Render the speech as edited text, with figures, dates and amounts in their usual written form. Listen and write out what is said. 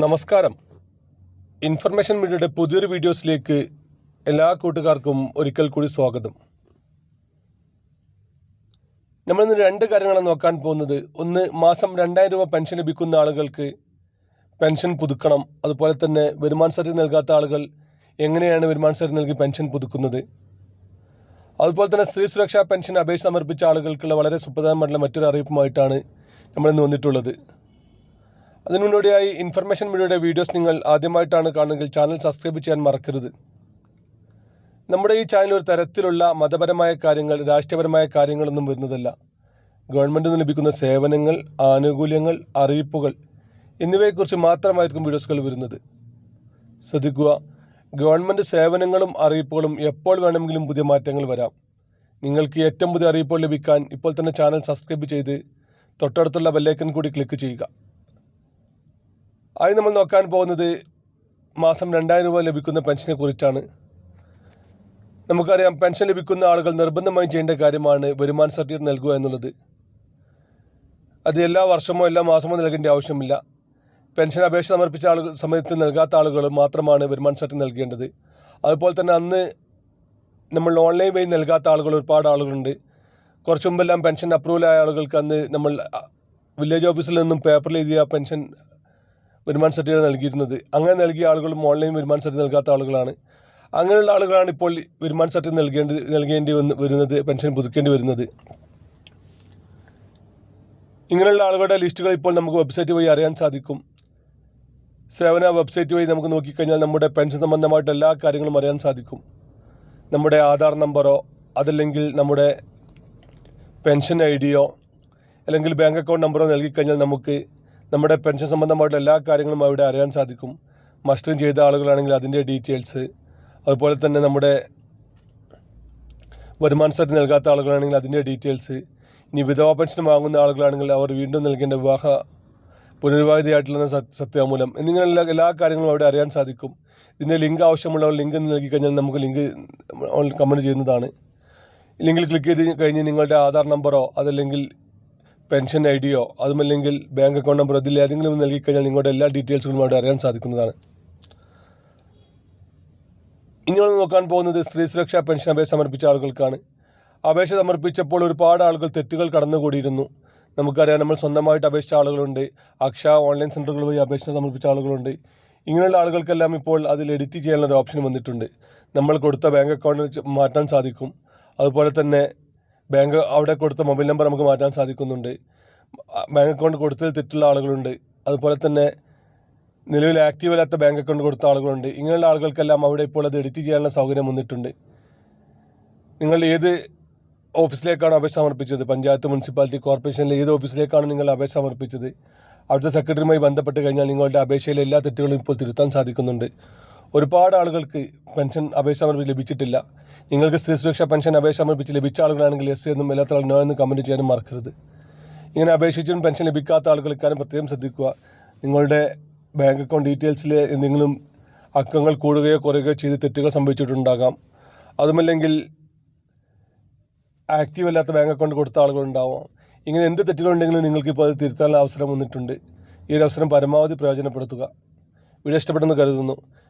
നമസ്കാരം. ഇൻഫർമേഷൻ മീഡിയയുടെ പുതിയൊരു വീഡിയോസിലേക്ക് എല്ലാ കൂട്ടുകാർക്കും ഒരിക്കൽ കൂടി സ്വാഗതം. നമ്മളിന്ന് രണ്ട് കാര്യങ്ങളാണ് നോക്കാൻ പോകുന്നത്. ഒന്ന്, മാസം 2000 രൂപ പെൻഷൻ ലഭിക്കുന്ന ആളുകൾക്ക് പെൻഷൻ പുതുക്കണം. അതുപോലെ തന്നെ വരുമാന സർട്ടിഫിക്കറ്റ് നൽകാത്ത ആളുകൾ എങ്ങനെയാണ് വരുമാന സർട്ടിഫിക്കറ്റ് നൽകി പെൻഷൻ പുതുക്കുന്നത്. അതുപോലെ തന്നെ സ്ത്രീ സുരക്ഷാ പെൻഷൻ അപേക്ഷ സമർപ്പിച്ച ആളുകൾക്കുള്ള വളരെ സുപ്രധാനമായിട്ടുള്ള മറ്റൊരു അറിയിപ്പുമായിട്ടാണ് നമ്മളിന്ന് വന്നിട്ടുള്ളത്. അതിനു മുന്നോടിയായി ഇൻഫർമേഷൻ മീഡിയയുടെ വീഡിയോസ് നിങ്ങൾ ആദ്യമായിട്ടാണ് കാണുന്നതെങ്കിൽ ചാനൽ സബ്സ്ക്രൈബ് ചെയ്യാൻ മറക്കരുത്. നമ്മുടെ ഈ ചാനൽ ഒരു തരത്തിലുള്ള മതപരമായ കാര്യങ്ങൾ, രാഷ്ട്രീയപരമായ കാര്യങ്ങളൊന്നും വരുന്നതല്ല. ഗവൺമെൻറ്റിൽ നിന്ന് ലഭിക്കുന്ന സേവനങ്ങൾ, ആനുകൂല്യങ്ങൾ, അറിയിപ്പുകൾ എന്നിവയെക്കുറിച്ച് മാത്രമായിരിക്കും വീഡിയോസുകൾ വരുന്നത്. ശ്രദ്ധിക്കുക, ഗവൺമെൻറ് സേവനങ്ങളും അറിയിപ്പുകളും എപ്പോൾ വേണമെങ്കിലും പുതിയ മാറ്റങ്ങൾ വരാം. നിങ്ങൾക്ക് ഏറ്റവും പുതിയ അറിയിപ്പുകൾ ലഭിക്കാൻ ഇപ്പോൾ തന്നെ ചാനൽ സബ്സ്ക്രൈബ് ചെയ്ത് തൊട്ടടുത്തുള്ള ബെല്ലൈക്കൺ കൂടി ക്ലിക്ക് ചെയ്യുക. ആയി നമ്മൾ നോക്കാൻ പോകുന്നത് മാസം 2000 രൂപ ലഭിക്കുന്ന പെൻഷനെ കുറിച്ചാണ്. നമുക്കറിയാം, പെൻഷൻ ലഭിക്കുന്ന ആളുകൾ നിർബന്ധമായും ചെയ്യേണ്ട കാര്യമാണ് വരുമാന സർട്ടിഫിക്കറ്റ് നൽകുക എന്നുള്ളത്. അത് എല്ലാ വർഷമോ എല്ലാ മാസമോ നൽകേണ്ട ആവശ്യമില്ല. പെൻഷൻ അപേക്ഷ സമർപ്പിച്ച സമയത്ത് നൽകാത്ത ആളുകൾ മാത്രമാണ് വരുമാന സർട്ടിഫിക്കറ്റ് നൽകേണ്ടത്. അതുപോലെ തന്നെ അന്ന് നമ്മൾ ഓൺലൈൻ വഴി നൽകാത്ത ആളുകൾ ഒരുപാട് ആളുകളുണ്ട്. കുറച്ച് മുമ്പെല്ലാം പെൻഷൻ അപ്രൂവലായ ആളുകൾക്ക് അന്ന് നമ്മൾ വില്ലേജ് ഓഫീസിൽ നിന്നും പേപ്പറിൽ എഴുതിയ പെൻഷൻ വരുമാന സർട്ടിഫിക്കറ്റ് നൽകിയിരുന്നത്. അങ്ങനെ നൽകിയ ആളുകളും ഓൺലൈൻ വരുമാന സർട്ടിഫിക്കറ്റ് നൽകാത്ത ആളുകളാണ്. അങ്ങനെയുള്ള ആളുകളാണ് ഇപ്പോൾ വരുമാന സർട്ടിഫിക്കറ്റ് നൽകേണ്ടി വരുന്നത്, പെൻഷൻ പുതുക്കേണ്ടി വരുന്നത്. ഇങ്ങനെയുള്ള ആളുകളുടെ ലിസ്റ്റുകൾ ഇപ്പോൾ നമുക്ക് വെബ്സൈറ്റ് വഴി അറിയാൻ സാധിക്കും. സേവന വെബ്സൈറ്റ് വഴി നമുക്ക് നോക്കിക്കഴിഞ്ഞാൽ നമ്മുടെ പെൻഷൻ സംബന്ധമായിട്ട് എല്ലാ കാര്യങ്ങളും അറിയാൻ സാധിക്കും. നമ്മുടെ ആധാർ നമ്പറോ അതല്ലെങ്കിൽ നമ്മുടെ പെൻഷൻ ഐഡിയോ അല്ലെങ്കിൽ ബാങ്ക് അക്കൗണ്ട് നമ്പറോ നൽകിക്കഴിഞ്ഞാൽ നമുക്ക് നമ്മുടെ പെൻഷൻ സംബന്ധമായിട്ടുള്ള എല്ലാ കാര്യങ്ങളും അവിടെ അറിയാൻ സാധിക്കും. മസ്റ്ററിങ് ചെയ്ത ആളുകളാണെങ്കിൽ അതിൻ്റെ ഡീറ്റെയിൽസ്, അതുപോലെ തന്നെ നമ്മുടെ വരുമാന സർട്ടിഫിക്കറ്റ് നൽകാത്ത ആളുകളാണെങ്കിൽ അതിൻ്റെ ഡീറ്റെയിൽസ്, ഇനി വിധവാ പെൻഷൻ വാങ്ങുന്ന ആളുകളാണെങ്കിൽ അവർ വീണ്ടും നൽകേണ്ട പുനർവിവാഹിതയായിട്ടുള്ള സത്യവാങ്മൂലം എന്നിങ്ങനെയുള്ള എല്ലാ കാര്യങ്ങളും അവിടെ അറിയാൻ സാധിക്കും. ഇതിൻ്റെ ലിങ്ക് ആവശ്യമുള്ളവർ ലിങ്ക് നൽകി കഴിഞ്ഞാൽ നമുക്ക് ലിങ്ക് കമൻറ്റ് ചെയ്യുന്നതാണ്. ലിങ്കിൽ ക്ലിക്ക് ചെയ്ത് കഴിഞ്ഞ് നിങ്ങളുടെ ആധാർ നമ്പറോ അതല്ലെങ്കിൽ പെൻഷൻ ഐഡിയോ അതുമല്ലെങ്കിൽ ബാങ്ക് അക്കൗണ്ട് നമ്പർ അതിൽ ഏതെങ്കിലും നൽകിക്കഴിഞ്ഞാൽ നിങ്ങളുടെ എല്ലാ ഡീറ്റെയിൽസുകളും അവിടെ അറിയാൻ സാധിക്കുന്നതാണ്. ഇനി നമ്മൾ നോക്കാൻ പോകുന്നത് സ്ത്രീ സുരക്ഷാ പെൻഷൻ അപേക്ഷ സമർപ്പിച്ച ആളുകൾക്കാണ്. അപേക്ഷ സമർപ്പിച്ചപ്പോൾ ഒരുപാട് ആളുകൾ തെറ്റുകൾ കടന്നുകൂടിയിരുന്നു. നമുക്കറിയാം, നമ്മൾ സ്വന്തമായിട്ട് അപേക്ഷിച്ച ആളുകളുണ്ട്, അക്ഷയ ഓൺലൈൻ സെൻറ്ററുകൾ വഴി അപേക്ഷ സമർപ്പിച്ച ആളുകളുണ്ട്. ഇങ്ങനെയുള്ള ആളുകൾക്കെല്ലാം ഇപ്പോൾ അതിൽ എഡിറ്റ് ചെയ്യാനുള്ള ഒരു ഓപ്ഷൻ വന്നിട്ടുണ്ട്. നമ്മൾ കൊടുത്ത ബാങ്ക് അക്കൗണ്ട് മാറ്റാൻ സാധിക്കും. അതുപോലെ തന്നെ അവിടെ കൊടുത്ത മൊബൈൽ നമ്പർ നമുക്ക് മാറ്റാൻ സാധിക്കുന്നുണ്ട്. ബാങ്ക് അക്കൗണ്ട് കൊടുത്തതിൽ തെറ്റുള്ള ആളുകളുണ്ട്. അതുപോലെ തന്നെ നിലവിൽ ആക്റ്റീവ് അല്ലാത്ത ബാങ്ക് അക്കൗണ്ട് കൊടുത്ത ആളുകളുണ്ട്. ഇങ്ങനെയുള്ള ആളുകൾക്കെല്ലാം അവിടെ ഇപ്പോൾ അത് എഡിറ്റ് ചെയ്യാനുള്ള സൗകര്യം വന്നിട്ടുണ്ട്. നിങ്ങൾ ഏത് ഓഫീസിലേക്കാണ് അപേക്ഷ സമർപ്പിച്ചത്, പഞ്ചായത്ത്, മുനിസിപ്പാലിറ്റി, കോർപ്പറേഷനിലെ ഏത് ഓഫീസിലേക്കാണ് നിങ്ങൾ അപേക്ഷ സമർപ്പിച്ചത്, അവിടുത്തെ സെക്രട്ടറിയുമായി ബന്ധപ്പെട്ട് കഴിഞ്ഞാൽ നിങ്ങളുടെ അപേക്ഷയിലെ എല്ലാ തെറ്റുകളും ഇപ്പോൾ തിരുത്താൻ സാധിക്കുന്നുണ്ട്. ഒരുപാട് ആളുകൾക്ക് പെൻഷൻ അപേക്ഷ സമർപ്പിച്ച് ലഭിച്ചിട്ടില്ല. നിങ്ങൾക്ക് സ്ത്രീ സുരക്ഷാ പെൻഷൻ അപേക്ഷ സമർപ്പിച്ച് ലഭിച്ച ആളുകളാണെങ്കിൽ എസ് എന്നും എല്ലാത്ത നോ എന്ന് കമൻറ്റ് ചെയ്യാനും മറക്കരുത്. ഇങ്ങനെ അപേക്ഷിച്ചും പെൻഷൻ ലഭിക്കാത്ത ആളുകൾക്കാരും പ്രത്യേകം ശ്രദ്ധിക്കുക. നിങ്ങളുടെ ബാങ്ക് അക്കൗണ്ട് ഡീറ്റെയിൽസിൽ എന്തെങ്കിലും അക്കങ്ങൾ കൂടുകയോ കുറയുകയോ ചെയ്ത് തെറ്റുകൾ സംഭവിച്ചിട്ടുണ്ടാകാം. അതുമല്ലെങ്കിൽ ആക്റ്റീവ് അല്ലാത്ത ബാങ്ക് അക്കൗണ്ട് കൊടുത്ത ആളുകളുണ്ടാവാം. ഇങ്ങനെ എന്ത് തെറ്റുകളുണ്ടെങ്കിലും നിങ്ങൾക്കിപ്പോൾ അത് തിരുത്താനുള്ള അവസരം വന്നിട്ടുണ്ട്. ഈ ഒരു അവസരം പരമാവധി പ്രയോജനപ്പെടുത്തുക. വീഡിയോ ഇഷ്ടപ്പെടുന്നു കരുതുന്നു.